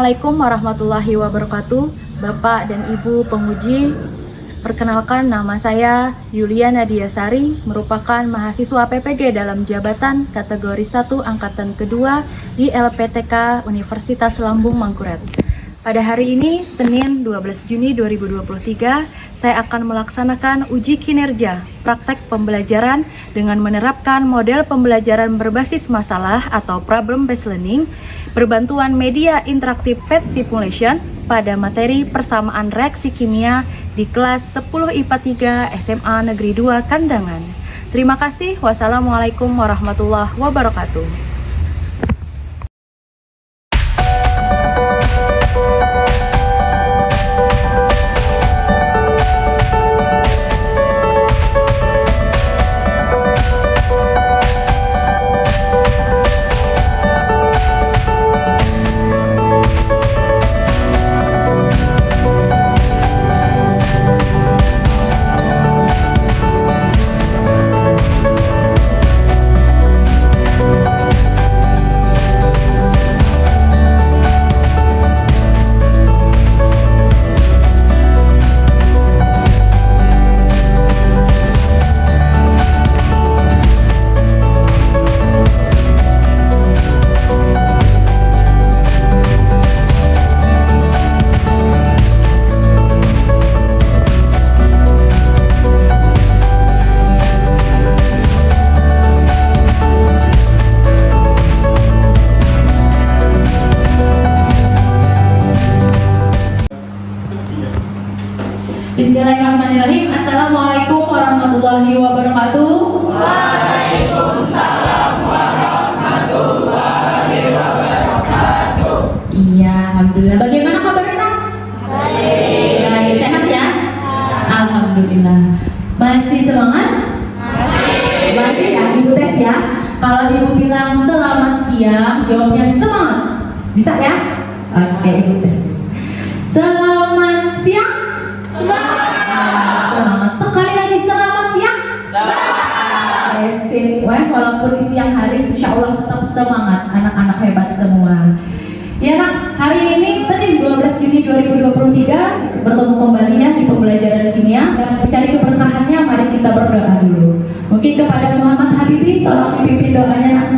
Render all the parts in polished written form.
Assalamualaikum warahmatullahi wabarakatuh. Bapak dan Ibu penguji, perkenalkan nama saya Yulia Nadia Sari, merupakan mahasiswa PPG dalam jabatan kategori 1 angkatan kedua di LPTK Universitas Lambung Mangkurat. Pada hari ini, Senin 12 Juni 2023, saya akan melaksanakan uji kinerja praktek pembelajaran dengan menerapkan model pembelajaran berbasis masalah atau problem based learning berbantuan media interaktif PET simulation pada materi persamaan reaksi kimia di kelas 10 IPA 3 SMA Negeri 2 Kandangan. Terima kasih. Wassalamualaikum warahmatullahi wabarakatuh. Bismillahirrahmanirrahim. Assalamualaikum warahmatullahi wabarakatuh. Waalaikumsalam warahmatullahi wabarakatuh. Iya, alhamdulillah. Bagaimana kabarnya? Baik. Baik, sehat ya? Alhamdulillah. Masih semangat? Masih ya, Ibu tes ya. Kalau Ibu bilang selamat siang, jawabnya semangat. Bisa ya? Oke, Ibu tes. Selamat siang. Selamat. Sekali lagi selamat siang. Sip. Walaupun di siang hari, insya Allah tetap semangat, anak-anak hebat semua. Ya nak, hari ini Senin 12 Juni 2023 bertemu kembali ya di pembelajaran kimia dan mencari keberkahannya. Mari kita berdoa dulu. Mungkin kepada Muhammad Habibi, tolong dipimpin doanya nak.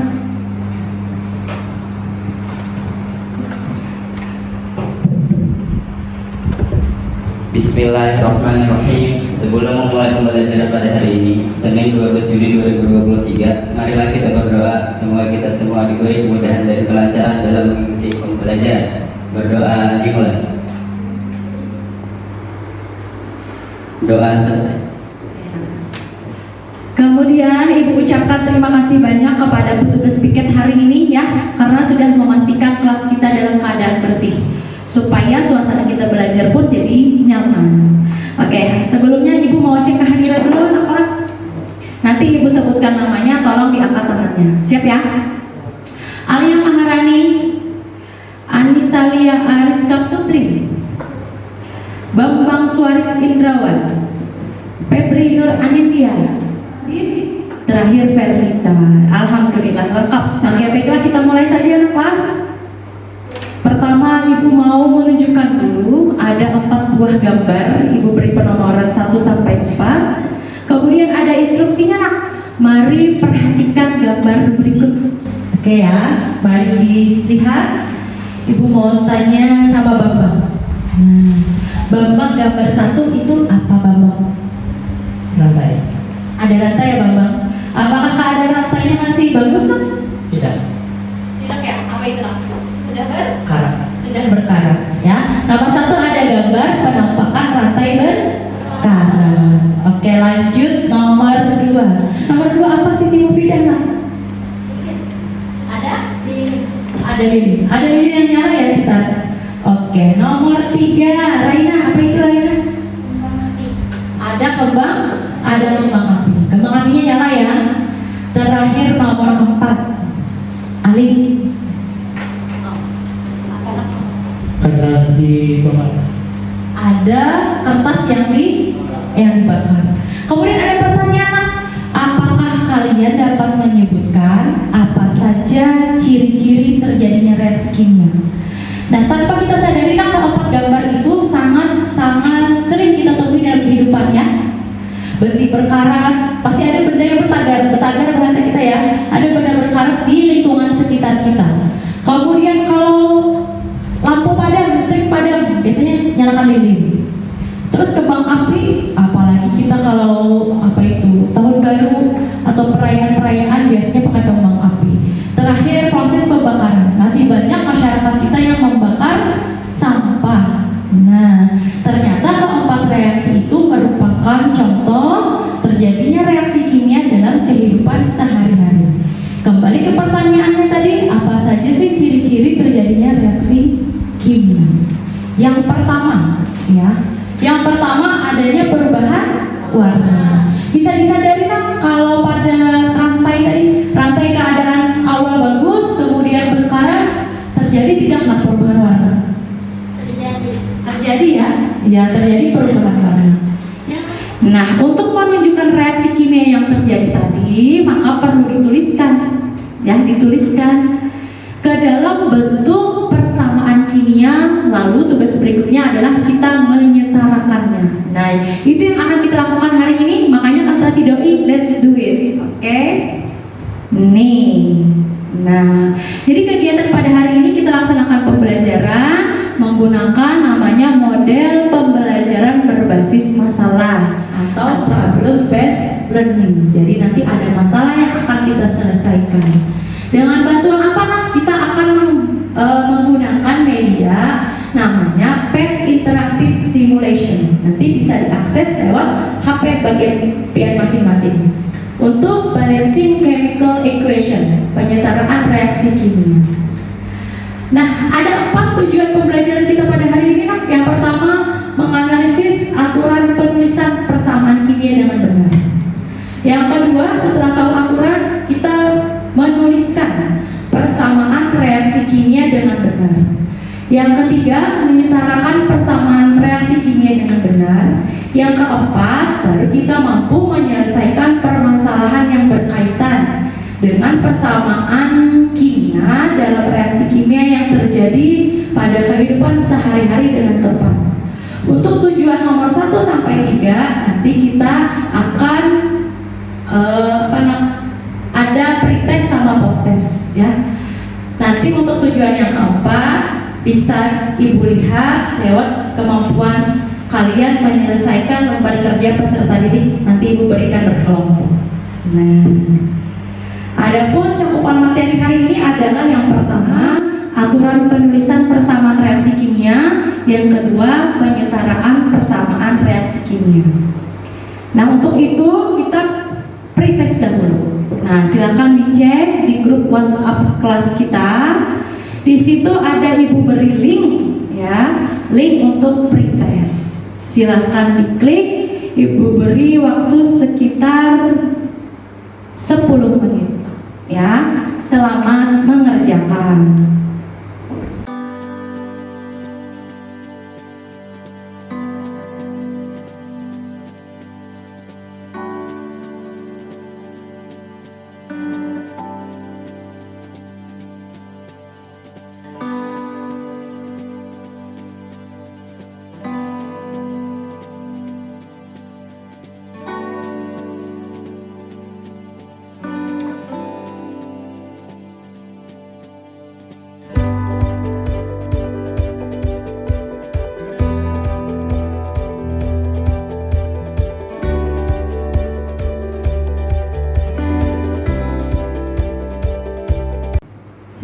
Bismillahirrahmanirrahim. Sebelum memulai pembelajaran pada hari ini, Senin 12 Juni 2023, marilah kita berdoa semoga kita semua diberi kemudahan dan kelancaran dalam mengikuti pembelajaran. Berdoa dimulai. Doa selesai. Kemudian Ibu ucapkan terima kasih banyak kepada petugas piket hari ini ya, karena sudah memastikan kelas kita dalam keadaan bersih, supaya suasana kita belajar pun jadi nyaman. Oke, sebelumnya Ibu mau cek kehadiran dulu anak-anak. Nanti Ibu sebutkan namanya, tolong diangkat tangannya. Siap ya? Alia Maharani, Anisalia Ariska Putri, Bambang Suaris Indrawan, Febri Nur Anindya, terakhir Fernita. Alhamdulillah lengkap. Oke, baiklah kita mulai saja anak-anak. Pertama, Ibu mau menunjukkan dulu ada 4 buah gambar. Ibu beri penomoran 1 sampai 4. Kemudian ada instruksinya nak. Mari perhatikan gambar berikut. Oke ya, mari dilihat. Ibu mau tanya sama Bambang. Bambang gambar 1 itu apa Bambang? Rantai. Ada rantai ya Bambang? Apakah keadaan rantainya masih bagus nak? Tidak. Tidak ya, apa itu nak? Sudah berkarat ya. Nomor 1 ada gambar penampakan rantai berkarat. Oke, lanjut nomor 2. Nomor 2 apa sih Ibu Fidana? Ada di Ada lilin. Ada lilin yang nyala ya kita. Oke, nomor 3 Raina, apa itu Raina? Ada kembang api. Kembang apinya nyala ya. Terakhir nomor 4 Ali. Kertas dibakar. Ada kertas yang dibakar. Kemudian ada pertanyaan, apakah kalian dapat menyebutkan apa saja ciri-ciri terjadinya reaksi kimia? Nah, tanpa kita sadari, keempat gambar itu sangat sering kita temui dalam kehidupan ya. Besi berkarat, pasti ada benda yang bertagar bahasa kita ya. Ada benda berkarat di lingkungan sekitar kita. Kemudian kalau lampu padam, listrik padam, biasanya nyalakan lilin. Terus kembang api, apalagi kita kalau tahun baru atau perayaan-perayaan biasanya pakai kembang api. Terakhir proses pembakaran, masih banyak masyarakat kita yang membakar sampah. Nah, ternyata keempat reaksi itu merupakan contoh terjadinya reaksi kimia dalam kehidupan sehari-hari. Kembali ke pertanyaannya tadi, apa saja sih ciri-ciri terjadinya reaksi kimia? Yang pertama, yang pertama adanya perubahan warna. Bisa disadari kalau pada rantai keadaan awal bagus, kemudian berkarat, terjadi tidak perubahan warna? Terjadi ya terjadi perubahan warna. Nah, untuk menunjukkan reaksi kimia yang terjadi tadi, maka perlu dituliskan ke dalam bentuk persamaan kimia. Lalu tugas berikutnya adalah kita menyetarakannya. Nah, itu yang akan kita lakukan hari ini. Makanya kata si doi, let's do it. Oke? Nih. Nah, jadi kegiatan pada hari ini kita laksanakan pembelajaran menggunakan namanya model pembelajaran berbasis masalah atau problem based learning. Jadi nanti ada masalah yang akan kita selesaikan. Dengan bantuan apa kita akan menggunakan media namanya PET Interactive Simulation. Nanti bisa diakses lewat HP bagian masing-masing. Untuk balancing chemical equation, penyetaraan reaksi kimia. Nah, ada 4 tujuan pembelajaran kita pada hari ini. Yang pertama, menganalisis aturan penulisan persamaan kimia dengan benar. Yang kedua, setelah tahu aturan, kita menuliskan persamaan reaksi kimia dengan benar. Yang ketiga, menyetarakan persamaan reaksi kimia dengan benar. Yang keempat, baru kita mampu menyelesaikan permasalahan yang berkaitan dengan persamaan kimia dalam reaksi kimia yang terjadi pada kehidupan sehari-hari dengan tepat. Untuk tujuan nomor 1 sampai 3 nanti kita akan ada pretest sama posttest ya. Nanti untuk tujuan yang keempat bisa Ibu lihat lewat kemampuan kalian menyelesaikan lembar kerja peserta didik. Nanti Ibu berikan berkelompok. Nah, adapun cakupan materi hari ini adalah yang pertama, aturan penulisan persamaan reaksi kimia. Yang kedua, penyetaraan persamaan reaksi kimia. Nah, untuk itu kita pretest dahulu. Nah, silakan dicek di grup WhatsApp kelas kita. Di situ ada Ibu beri link link untuk pretest. Silakan diklik. Ibu beri waktu sekitar 10 menit ya. Selamat mengerjakan.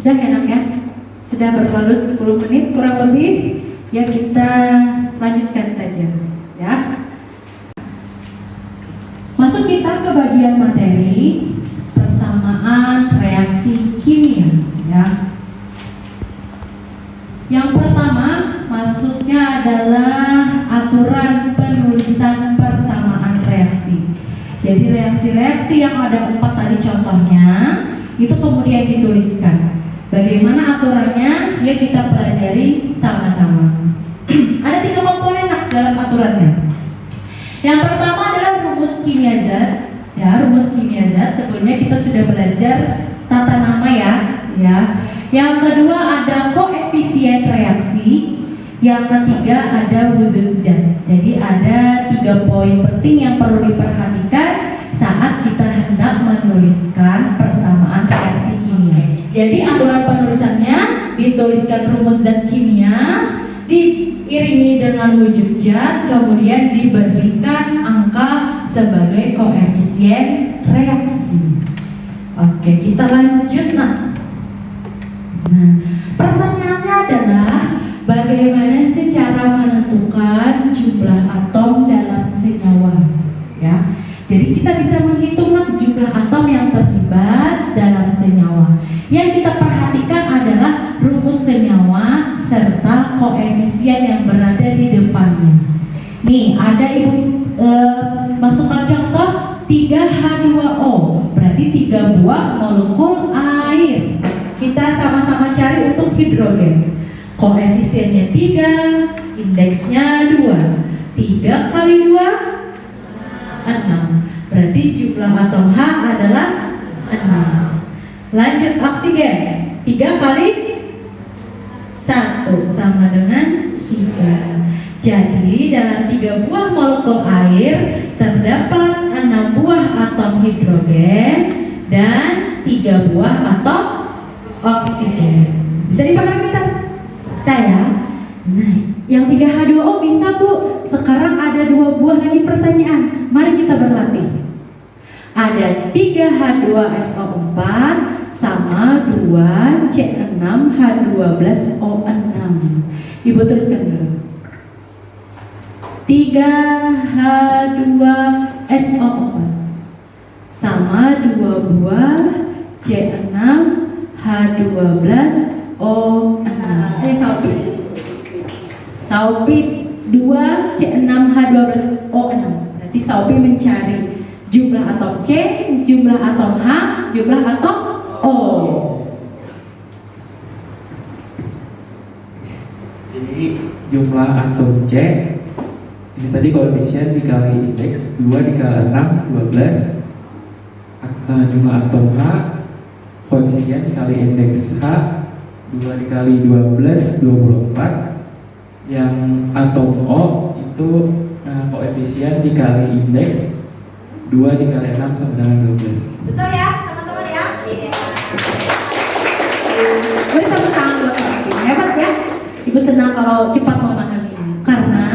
Sudah enak ya? Sudah berlalu 10 menit kurang lebih. Ya, kita lanjutkan saja ya. Masuk kita ke bagian materi persamaan reaksi kimia ya. Yang pertama masuknya adalah aturan penulisan persamaan reaksi. Jadi reaksi-reaksi yang ada 4 tadi contohnya itu kemudian dituliskan. Bagaimana aturannya? Ya, kita pelajari sama-sama. Ada 3 komponen dalam aturannya. Yang pertama adalah rumus kimia zat. Ya, rumus kimia zat sebelumnya kita sudah belajar tata nama ya. Yang kedua ada koefisien koefisien reaksi. Yang ketiga ada wujud zat. Jadi ada 3 poin penting yang perlu diperhatikan saat kita hendak menuliskan persamaan reaksi kimia. Jadi aturan penulisannya dituliskan rumus zat kimia, diiringi dengan wujud zat, kemudian diberikan angka sebagai koefisien reaksi. Oke, kita lanjut nah. Pertanyaannya adalah bagaimana sih cara menentukan jumlah atom dalam senyawa? Ya, jadi kita bisa menghitung jumlah atom yang terlibat dalam senyawa. Yang kita perhatikan adalah rumus senyawa serta koefisien yang berada di depannya. Nih, ada ibu masukkan contoh 3H2O, berarti 3 buah molekul air. Kita sama-sama cari untuk hidrogen. Koefisiennya 3, indeksnya 2. 3 kali 2, 6. Berarti jumlah atom H adalah 6. Lanjut oksigen. 3 kali 1 sama dengan 3. Jadi dalam 3 buah molekul air terdapat 6 buah atom hidrogen dan 3 buah atom oksigen. Bisa dipahami kita? Saya? Nah, yang 3H2O bisa Bu. Sekarang ada 2 buah lagi pertanyaan. Mari kita berlatih. Ada 3H2SO4 sama 2C6H12O6. Ibu tuliskan dulu. 3H2SO4 sama 2 buah C6H12O6. Saupi 2C6H12O6. Berarti Saupi mencari jumlah atom C, jumlah atom H, jumlah atom O. Jadi jumlah atom C ini tadi koefisien dikali indeks 2 dikali 6 12. Jumlah atom H koefisien dikali indeks H 2 dikali 12 24. Yang atom O itu koefisien dikali indeks 2 dikali 6 sama dengan 12. Betul ya teman-teman ya? Beri tepuk tangan buat Ibu. Hebat ya. Ibu senang kalau cepat memahami. Karena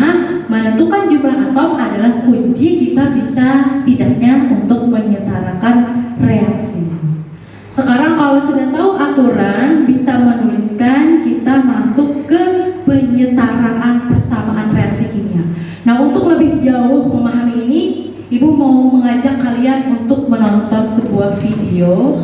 menentukan jumlah atom adalah kunci kita bisa tidaknya untuk menyetarakan reaksi. Sekarang kalau sudah tahu aturan, bisa menuliskan, kita masuk ke penyetaraan persamaan reaksi kimia. Nah, untuk lebih jauh memahami ini, Ibu mau mengajak kalian untuk menonton sebuah video.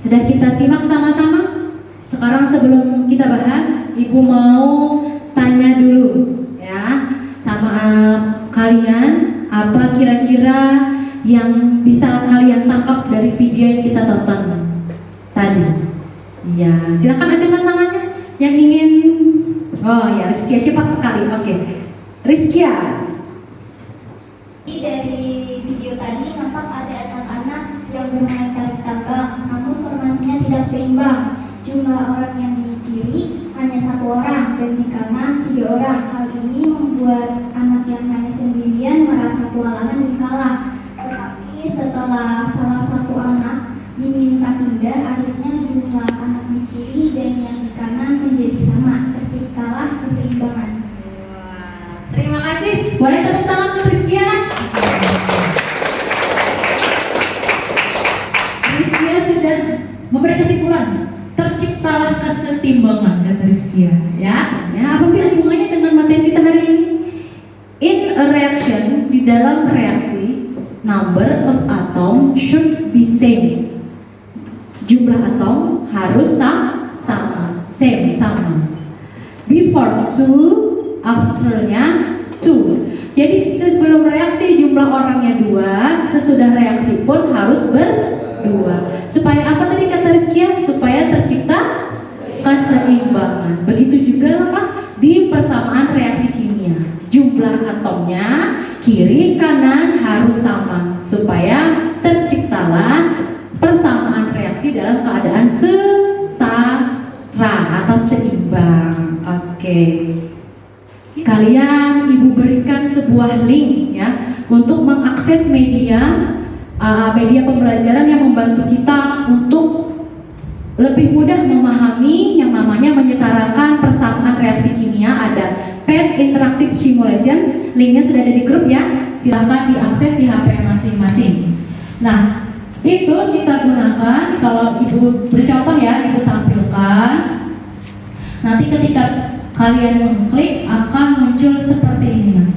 Sudah kita simak sama-sama? Sekarang sebelum kita bahas, Ibu mau tanya dulu ya sama kalian, apa kira-kira yang bisa kalian tangkap dari video yang kita tonton tadi? Ya, silakan acungkan tangannya yang ingin. Oh ya, Rizkia cepat sekali. Oke, Rizkia. Dari video tadi nampak ada anak-anak yang bermain tarik tambang, namun formasinya tidak seimbang. Jumlah orang yang di kiri hanya 1 orang dan di kanan 3 orang. Hal ini membuat anak yang hanya sendirian merasa kewalahan dan kalah. Tetapi setelah setelah salah satu anak diminta pindah, akhirnya jumlah anak di kiri dan yang di kanan menjadi sama. Terciptalah keseimbangan. Wah, terima kasih. Boleh tepuk tangan untuk Rizkia? Rizkia sudah memberi kesimpulan. Terciptalah kesetimbangan, kata Rizkia. Ya, apa sih hubungannya dengan materi kita hari ini? In a reaction, di dalam reaksi, number of atom should be same. Jumlah atom harus sama, sama. Before two, afternya two. Jadi sebelum reaksi jumlah orangnya 2, sesudah reaksi pun harus berdua. Supaya apa tadi kata Rizkia? Supaya tercipta keseimbangan. Begitu juga lah di persamaan reaksi kimia. Jumlah atomnya kiri kanan harus sama supaya terciptalah persamaan reaksi dalam keadaan setara atau seimbang. Oke. Kalian ibu berikan sebuah link ya untuk mengakses media pembelajaran yang membantu kita untuk lebih mudah memahami yang namanya menyetarakan persamaan reaksi kimia. Ada PET Interactive Simulation, linknya sudah ada di grup ya. Silahkan diakses di HP masing-masing. Nah, itu kita gunakan kalau ibu bercontoh ya, ibu tampilkan. Nanti ketika kalian mengklik akan muncul seperti ini.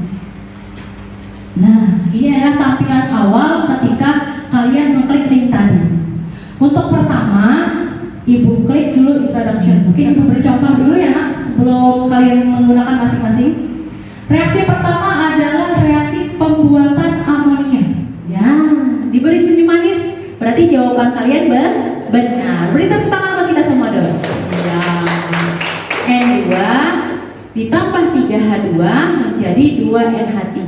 Nah, ini adalah tampilan awal ketika kalian mengklik link tadi. Untuk pertama, ibu klik dulu introduction. Mungkin ibu bercontoh dulu ya nak, sebelum kalian menggunakan masing-masing. Reaksi pertama adalah reaksi pembuatan amonia. Ya, diberi senyum manis. Berarti jawaban kalian benar. Beri tepuk tangan buat kita semua dong. Ya. N2 ditambah 3H2 menjadi 2NH3.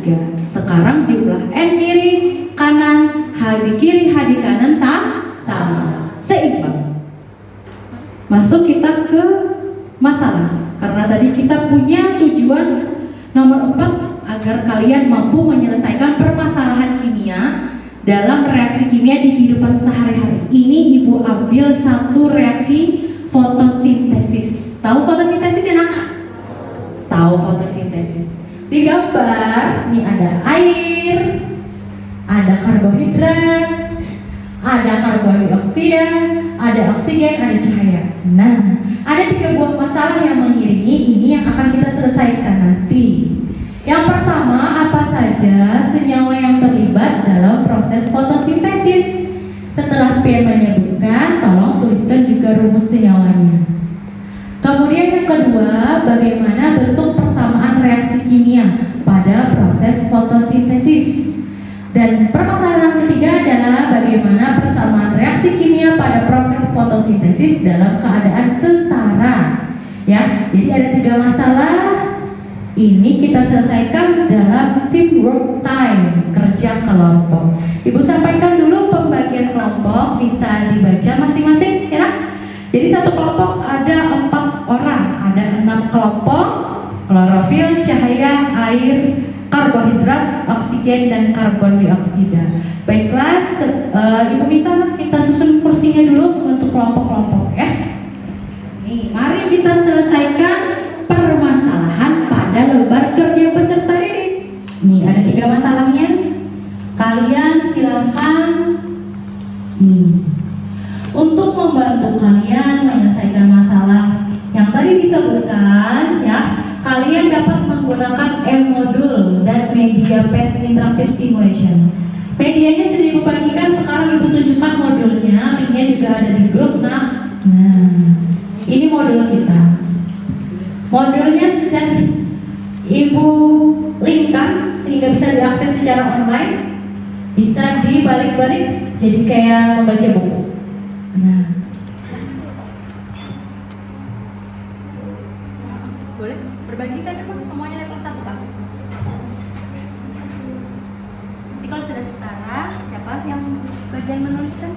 Sekarang jumlah N kiri kanan, H di kiri, H di kanan sama, seimbang. Masuk kita ke masalah. Karena tadi kita punya tujuan nomor 4 agar kalian mampu menyelesaikan permasalahan kimia dalam reaksi kimia di kehidupan sehari-hari. Ini ibu ambil satu reaksi fotosintesis. Tahu fotosintesis ya nak? Tahu fotosintesis. Di gambar, ini ada air, ada karbohidrat, ada karbon dioksida, ada oksigen, ada cahaya. Nah, ada 3 buah masalah yang mengiringi ini yang akan kita selesaikan nanti. Yang pertama, apa saja senyawa yang terlibat dalam proses fotosintesis? Setelah P menyebutkan, tolong tuliskan juga rumus senyawanya. Kemudian yang kedua, bagaimana bentuk persamaan reaksi kimia pada proses fotosintesis. Dan permasalahan ketiga adalah bagaimana persamaan reaksi kimia pada proses fotosintesis dalam keadaan setara. Ya, jadi ada 3 masalah. Ini kita selesaikan dalam teamwork time, kerja kelompok. Ibu sampaikan dulu pembagian kelompok, bisa dibaca masing-masing, ya. Jadi satu kelompok ada 4 orang, ada 6 kelompok: klorofil, cahaya, air, karbohidrat, oksigen, dan karbon dioksida. Baiklah, ibu minta kita susun kursinya dulu untuk kelompok-kelompok ya. Nih, mari kita selesaikan permasalahan pada lembar kerja peserta ini. Nih, ada 3 masalahnya. Kalian silakan untuk membantu kalian menyelesaikan masalah yang tadi disebutkan ya. Kalian dapat menggunakan M-modul dan media PET Interactive Simulation. Medianya sudah ibu bagikan, sekarang ibu tunjukkan modulnya, linknya juga ada di grup nak. Nah, ini modul kita. Modulnya sudah ibu linkkan sehingga bisa diakses secara online. Bisa dibalik-balik jadi kayak membaca buku. Nah, boleh berbagikan memang semuanya level 1 kan? Nanti kalau sudah setara, siapa yang bagian menuliskan?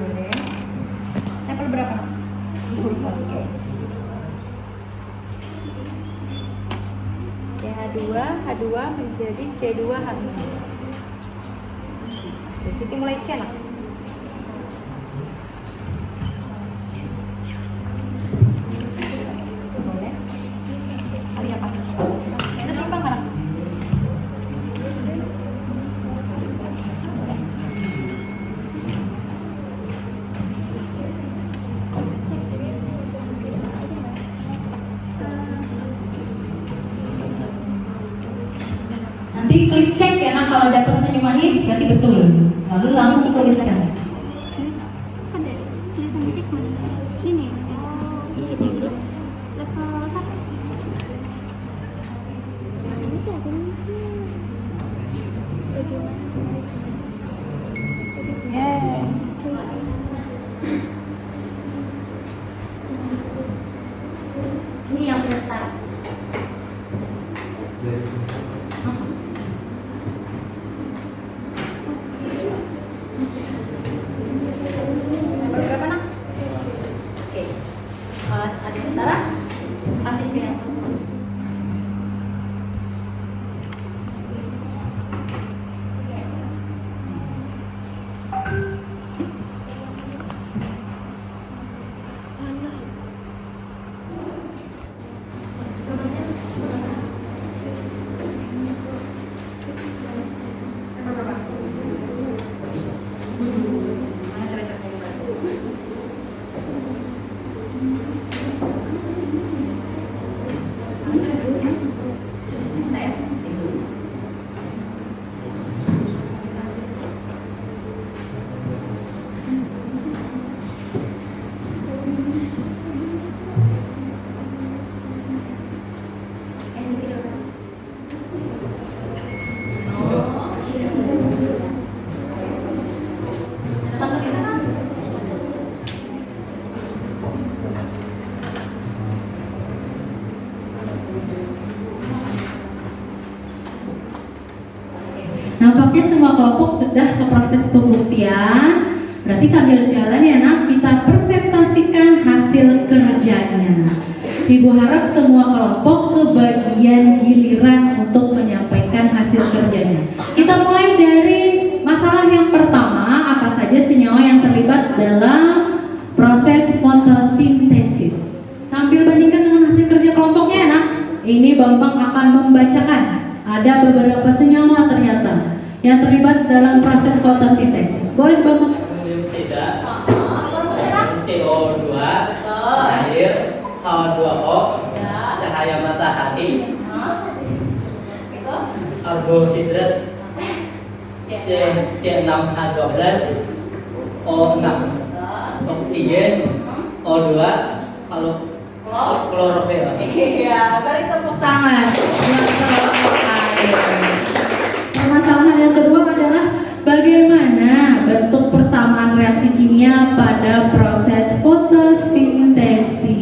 Boleh. Level berapa? Oke. CH2 H2 menjadi C2H2. Siti mulai channel. Boleh. Kali apa? Udah simpan barang. Nanti klik cek ya, nah kalau dapat senyum manis berarti betul. Lalu langsung dituliskan. Ada tulisan cek mana? Ini. Level 1. Ini tuh tulisnya. Bagaimana tulisnya? Ini yang sudah start. Nomor berapa nak? Oke. Pas ada yang setara, kasih ke yang nampaknya semua kelompok sudah ke proses pembuktian. Berarti sambil jalan ya nak, kita presentasikan hasil kerjanya. Ibu harap semua kelompok ke bagian giliran untuk menyampaikan hasil kerjanya. Kita mulai dari masalah yang pertama, apa saja senyawa yang terlibat dalam proses fotosintesis. Sambil bandingkan dengan hasil kerja kelompoknya ya nak. Ini Bambang akan membacakan. Ada beberapa senyawa ternyata yang terlibat dalam proses fotosintesis. Boleh Bambang? Dioksida, CO2, air, H2O, cahaya matahari, karbohidrat, C6H12, O6, oksigen, O2, kalau klorofil. Iya, beri tepuk tangan. Permasalahan yang kedua adalah bagaimana bentuk persamaan reaksi kimia pada proses fotosintesis.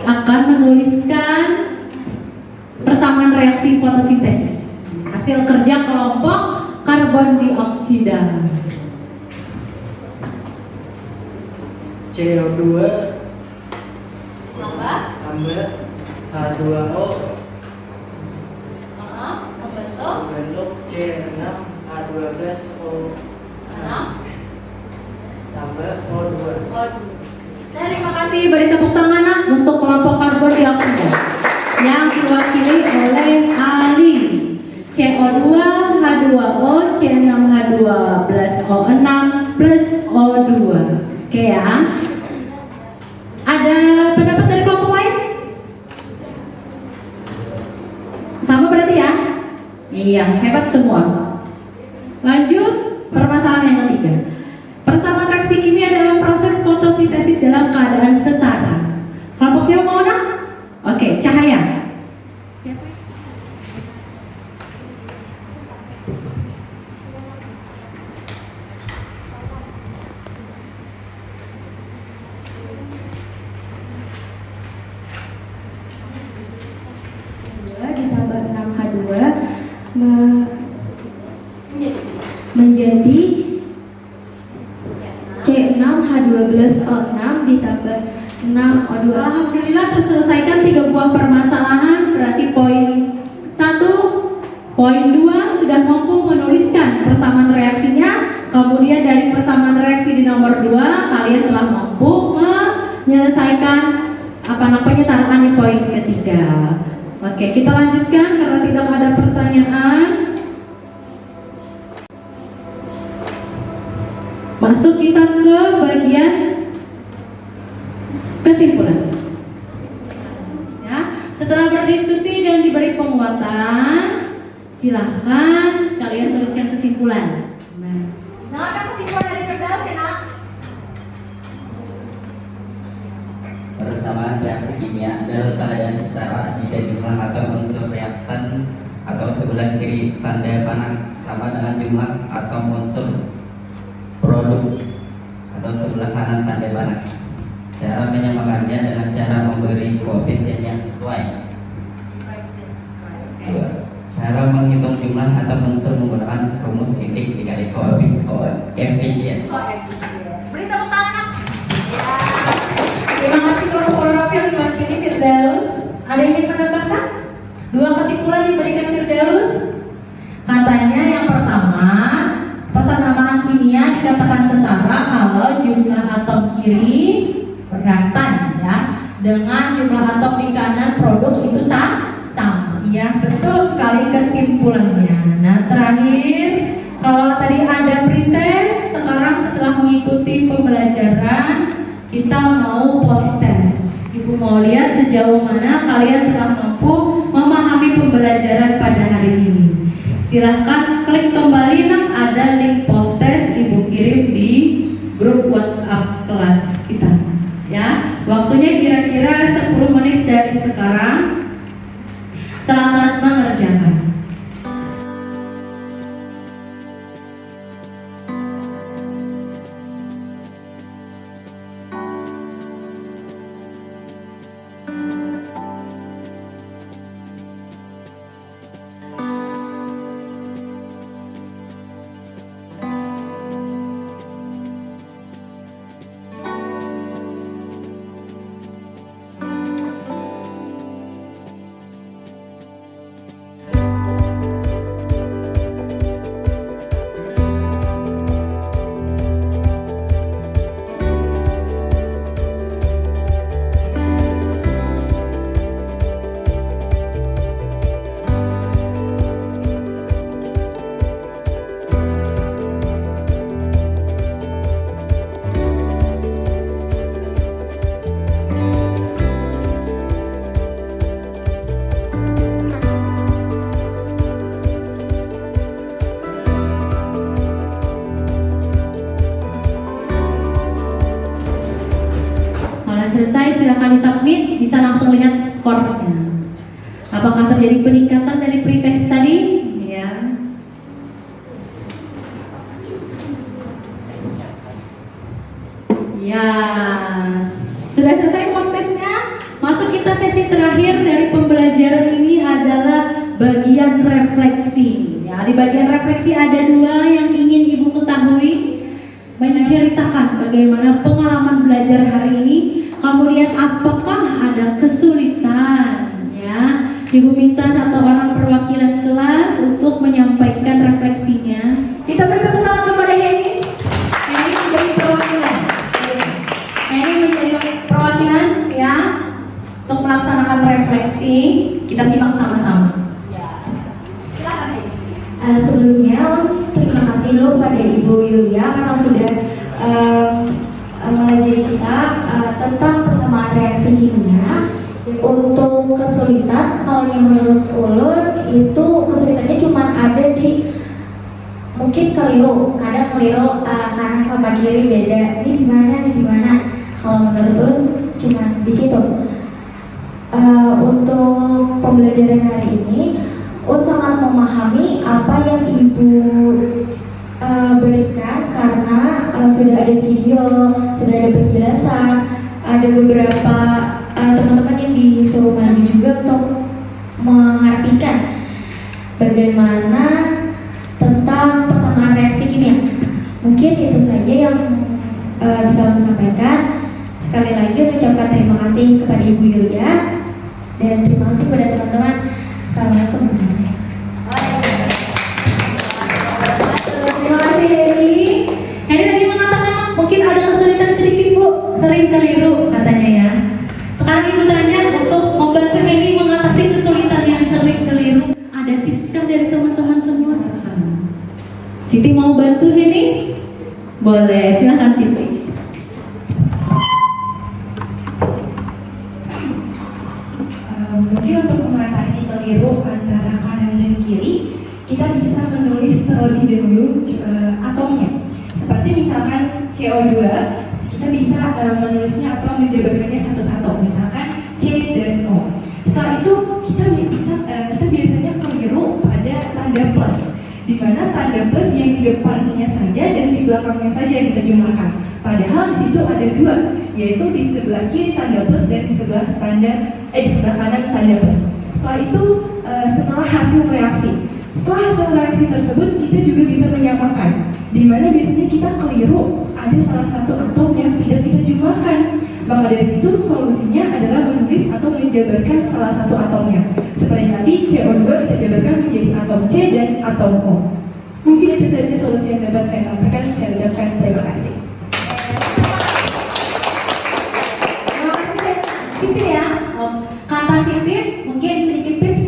Akan menuliskan persamaan reaksi fotosintesis. Hasil kerja kelompok karbon dioksida. CO2 Tambah tambah H2O membentuk C6H12O 6 tambah O2. Terima kasih, beri tepuk tangan nak untuk kelompok karbon dioksida yang diwakili oleh Ali. CO2, H2O, C6H12O6 plus O2. Oke ya. Ada pendapat dari kelompok lain? Sama berarti ya? Iya, hebat semua. Lanjut, permasalahan yang ketiga. Persamaan reaksi kimia dalam proses fotosintesis dalam keadaan setara. Kelompok siapa mau nak? Oke, cahaya. Ditambah 6H2 menjadi C6H12O6 ditambah 6O2. Alhamdulillah terselesaikan 3 buah permasalahan. Berarti poin 1, poin 2 sudah mampu menuliskan persamaan reaksinya. Kemudian dari persamaan reaksi di nomor 2 kalian telah mampu menyelesaikan penyetaraan di poin ketiga. Oke, kita lanjutkan karena tidak ada pertanyaan. Masuk kita ke bagian kesimpulan. Ya, setelah berdiskusi dan diberi penguatan, silahkan kalian tuliskan kesimpulan. Nah, ada kesimpulan dari Firdaus ya, Nak? Persamaan reaksi kimia dalam keadaan setara jika jumlah atom unsur reaktan atau sebelah kiri tanda panah sama dengan jumlah atom unsur produk atau sebelah kanan tanda panah. Cara menyamakannya dengan cara memberi koefisien yang sesuai. Cara menghitung jumlah atom unsur menggunakan rumus intik dikali koefisien. Beri tepuk tangan. Terima kasih kelompok Rafil diwakili Firdaus. Ada yang ingin menambahkan? 2 kesimpulan diberikan Firdaus. Katanya yang pertama, persamaan kimia dikatakan setara kalau jumlah atom kiri berantan ya dengan jumlah atom di kanan produk itu sama. Ya, betul sekali kesimpulannya. Nah, terakhir kalau tadi ada pretest, sekarang setelah mengikuti pembelajaran kita mau post test. Ibu mau lihat sejauh mana kalian telah mampu memahami pembelajaran pada hari ini. Silahkan klik kembali, Nak, ada link post test Ibu kirim di grup WhatsApp kelas kita. Ya, waktunya kira-kira 10 menit dari sekarang. Selamat mengerjakan. Selesai, silakan disubmit, bisa langsung lihat skornya. Apakah terjadi peningkatan dari pretest tadi? Ya. Ya, sudah selesai post testnya. Masuk kita sesi terakhir dari pembelajaran ini adalah bagian refleksi. Ya, di bagian refleksi ada 2 yang ingin Ibu ketahui. Menceritakan bagaimana pengalaman belajar hari ini. Kemudian apakah ada kesulitan ya? Ibu minta 1 orang perwakilan kelas untuk menyampaikan refleksinya. Kita beri tepuk tangan kepada Heni. Heni menjadi perwakilan. Heni menjadi perwakilan ya untuk melaksanakan refleksi. Kita simak sama-sama. Ya. Silakan Heni. Sebelumnya terima kasih dulu pada Ibu Yulia karena sudah mengajari kita tentang persamaan reaksi kimia. Untuk kesulitan, kalau yang menurut ulun itu kesulitannya cuma ada di mungkin keliru, kadang keliru kanan sama kiri beda. Ini di mana? Kalau menurut ulun cuma di situ. Untuk pembelajaran hari ini, ulun sangat memahami apa yang Ibu berikan karena sudah ada video, sudah ada penjelasan, ada beberapa teman-teman yang disuruh maju juga untuk mengartikan bagaimana tentang persamaan reaksi kimia. Mungkin itu saja yang bisa saya sampaikan. Sekali lagi mengucapkan terima kasih kepada Ibu Yulia dan terima kasih kepada teman-teman. Assalamualaikum warahmatullahi wabarakatuh. Terima kasih Heni. Heni tadi mengatakan mungkin ada kesulitan sedikit Bu, sering keliru katanya ya. Sekarang Ibu tanya untuk membantu Heni mengatasi kesulitan yang sering keliru. Ada tips kan dari teman-teman semua? Siti mau bantu Heni? Boleh, silahkan Siti. Mungkin untuk mengatasi keliru antara kanan dan kiri, kita bisa menulis terlebih dahulu atomnya. Seperti misalkan CO2, kita bisa menulisnya atau menjabarkannya satu-satu. Misalkan C dan O. Setelah itu kita biasanya keliru pada tanda plus, di mana tanda plus yang di depannya saja dan di belakangnya saja yang kita jumlahkan. Padahal di situ ada dua, yaitu di sebelah kiri tanda plus dan di sebelah kanan tanda plus. Setelah itu, setelah hasil reaksi tersebut kita juga bisa menyamakan, di mana biasanya kita keliru ada salah satu atom yang tidak kita jumlahkan. Maka dari itu solusinya adalah menulis atau menjabarkan salah satu atomnya. Seperti tadi CO2 kita jabarkan menjadi atom C dan atom O. Mungkin itu saja solusi yang dapat saya sampaikan. Saya ucapkan terima kasih. Terima kasih Siti ya. Kata Siti mungkin sedikit tips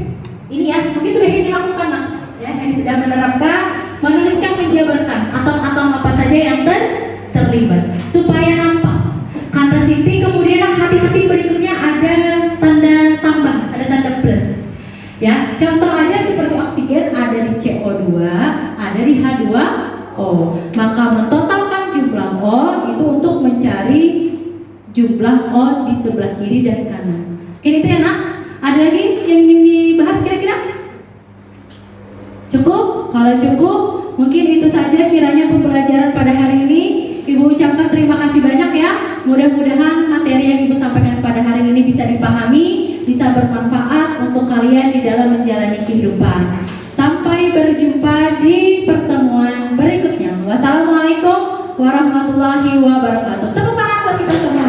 ini ya, mungkin sudah ini dilakukan lah ya, yang sudah menerapkan menuliskan menjabarkan atom-atom apa saja yang terlibat supaya nampak. Kata Siti kemudian hati-hati berikutnya ada tanda tambah, ada tanda plus ya. Contoh aja seperti oksigen ada di CO2, ada di H2O, maka mentotalkan jumlah O itu untuk mencari jumlah O di sebelah kiri dan kanan. Oke, itu ya nak. Ada lagi yang ingin dibahas kira-kira? Cukup? Kalau cukup, mungkin itu saja kiranya pembelajaran pada hari ini. Ibu ucapkan terima kasih banyak ya. Mudah-mudahan materi yang Ibu sampaikan pada hari ini bisa dipahami, bisa bermanfaat untuk kalian di dalam menjalani kehidupan. Sampai berjumpa di pertemuan berikutnya. Wassalamualaikum warahmatullahi wabarakatuh. Tepuk tangan buat kita semua.